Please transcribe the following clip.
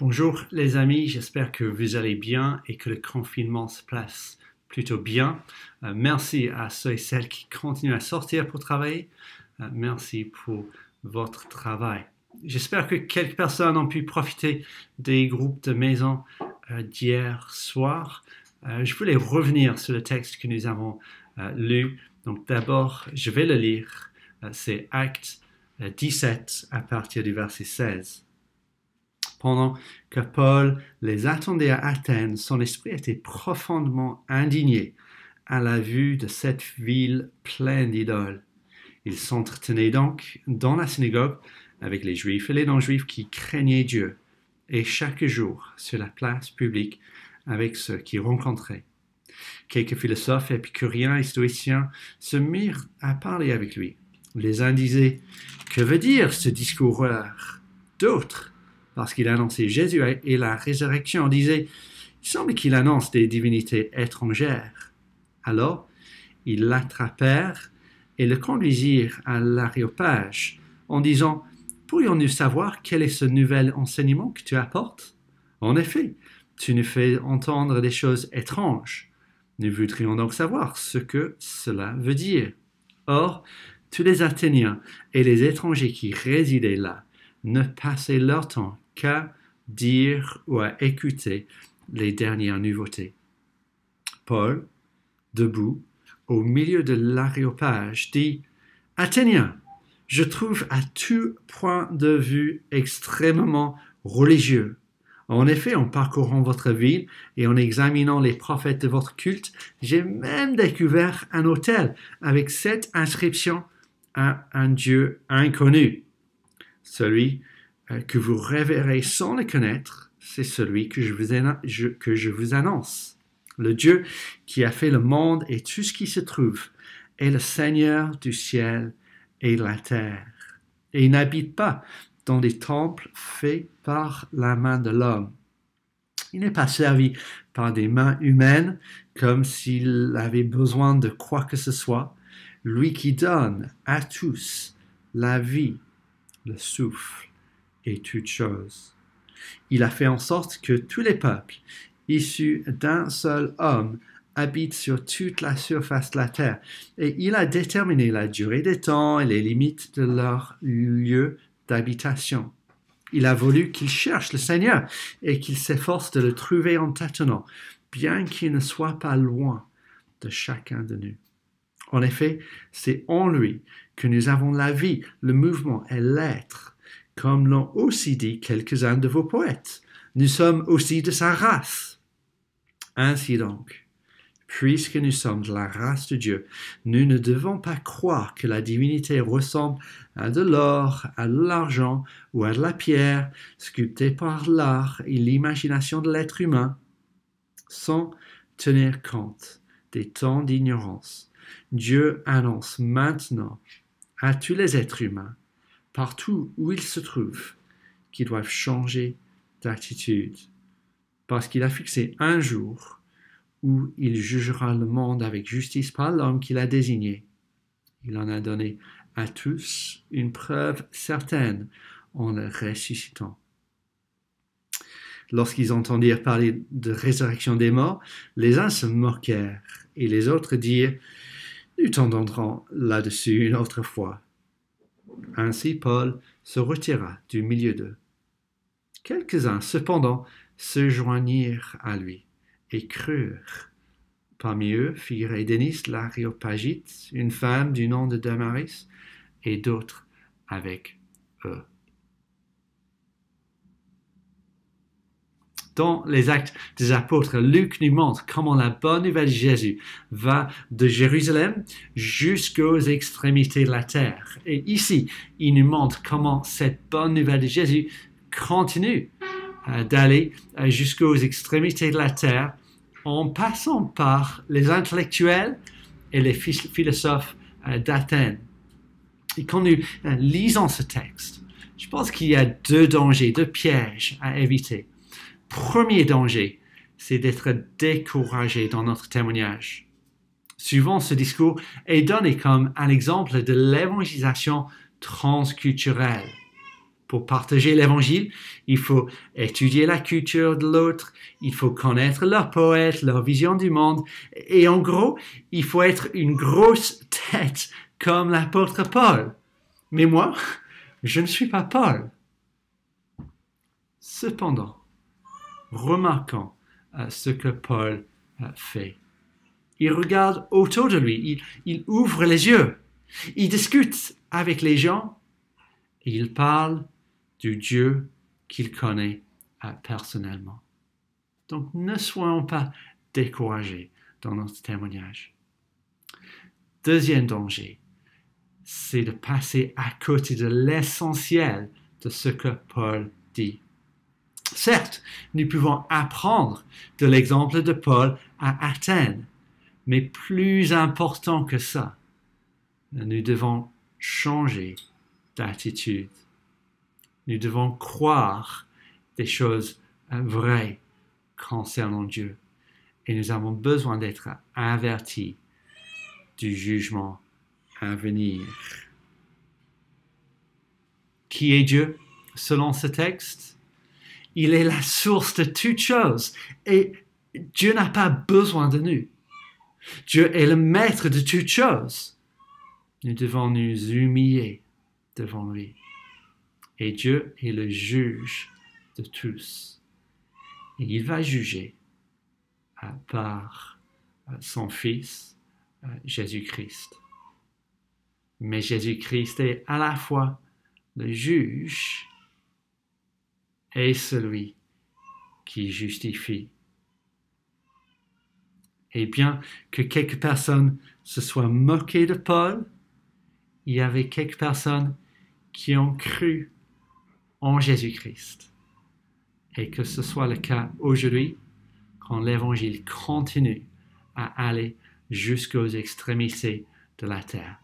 Bonjour les amis, j'espère que vous allez bien et que le confinement se passe plutôt bien. Merci à ceux et celles qui continuent à sortir pour travailler. Merci pour votre travail. J'espère que quelques personnes ont pu profiter des groupes de maison d'hier soir. Je voulais revenir sur le texte que nous avons lu. Donc d'abord, je vais le lire. C'est Actes 17 à partir du verset 16. Pendant que Paul les attendait à Athènes, son esprit était profondément indigné à la vue de cette ville pleine d'idoles. Il s'entretenait donc dans la synagogue avec les Juifs et les non-Juifs qui craignaient Dieu, et chaque jour sur la place publique avec ceux qui rencontraient. Quelques philosophes épicuriens et stoïciens se mirent à parler avec lui. Les uns disaient « Que veut dire ce discours ?» D'autres, parce qu'il annonçait Jésus et la résurrection, disaient « Il semble qu'il annonce des divinités étrangères. » Alors, ils l'attrapèrent et le conduisirent à l'Aréopage en disant « Pourrions-nous savoir quel est ce nouvel enseignement que tu apportes? En effet, tu nous fais entendre des choses étranges. Nous voudrions donc savoir ce que cela veut dire. » Or, tous les Athéniens et les étrangers qui résidaient là ne passaient leur temps qu'à dire ou à écouter les dernières nouveautés. Paul, debout, au milieu de l'Aréopage, dit « Athéniens, je trouve à tout point de vue extrêmement religieux. En effet, en parcourant votre ville et en examinant les prophètes de votre culte, j'ai même découvert un autel avec cette inscription à un Dieu inconnu. Celui que vous révérez sans le connaître, c'est celui que je vous annonce. Le Dieu qui a fait le monde et tout ce qui se trouve est le Seigneur du ciel et de la terre. Et il n'habite pas dans des temples faits par la main de l'homme. Il n'est pas servi par des mains humaines comme s'il avait besoin de quoi que ce soit. Lui qui donne à tous la vie, le souffle et toutes choses. Il a fait en sorte que tous les peuples, issus d'un seul homme, habitent sur toute la surface de la terre, et il a déterminé la durée des temps et les limites de leur lieu d'habitation. Il a voulu qu'ils cherchent le Seigneur et qu'ils s'efforcent de le trouver en tâtonnant, bien qu'il ne soit pas loin de chacun de nous. En effet, c'est en lui que nous avons la vie, le mouvement et l'être, comme l'ont aussi dit quelques-uns de vos poètes. Nous sommes aussi de sa race. Ainsi donc, puisque nous sommes de la race de Dieu, nous ne devons pas croire que la divinité ressemble à de l'or, à de l'argent ou à de la pierre, sculptée par l'art et l'imagination de l'être humain, sans tenir compte des temps d'ignorance. Dieu annonce maintenant à tous les êtres humains, partout où ils se trouvent, qu'ils doivent changer d'attitude, parce qu'il a fixé un jour où il jugera le monde avec justice par l'homme qu'il a désigné. Il en a donné à tous une preuve certaine en le ressuscitant. Lorsqu'ils entendirent parler de résurrection des morts, les uns se moquèrent et les autres dirent « Nous t'entendrons là-dessus une autre fois. » Ainsi Paul se retira du milieu d'eux. Quelques-uns, cependant, se joignirent à lui et crurent. Parmi eux figuraient Denis l'Aréopagite, une femme du nom de Damaris, et d'autres avec eux. Dans les Actes des Apôtres, Luc nous montre comment la bonne nouvelle de Jésus va de Jérusalem jusqu'aux extrémités de la terre. Et ici, il nous montre comment cette bonne nouvelle de Jésus continue d'aller jusqu'aux extrémités de la terre en passant par les intellectuels et les philosophes d'Athènes. Et quand nous lisons ce texte, je pense qu'il y a deux dangers, deux pièges à éviter. Premier danger, c'est d'être découragé dans notre témoignage. Souvent, ce discours est donné comme un exemple de l'évangélisation transculturelle. Pour partager l'évangile, il faut étudier la culture de l'autre, il faut connaître leur poète, leur vision du monde, et en gros, il faut être une grosse tête comme l'apôtre Paul. Mais moi, je ne suis pas Paul. Cependant, remarquons ce que Paul fait. Il regarde autour de lui, il ouvre les yeux, il discute avec les gens et il parle du Dieu qu'il connaît personnellement. Donc ne soyons pas découragés dans notre témoignage. Deuxième danger, c'est de passer à côté de l'essentiel de ce que Paul dit. Certes, nous pouvons apprendre de l'exemple de Paul à Athènes, mais plus important que ça, nous devons changer d'attitude. Nous devons croire des choses vraies concernant Dieu. Et nous avons besoin d'être avertis du jugement à venir. Qui est Dieu selon ce texte? Il est la source de toutes choses et Dieu n'a pas besoin de nous. Dieu est le maître de toutes choses. Nous devons nous humilier devant lui. Et Dieu est le juge de tous. Et il va juger par son Fils, Jésus-Christ. Mais Jésus-Christ est à la fois le juge et celui qui justifie. Et bien que quelques personnes se soient moquées de Paul, il y avait quelques personnes qui ont cru en Jésus-Christ. Et que ce soit le cas aujourd'hui, quand l'Évangile continue à aller jusqu'aux extrémités de la terre.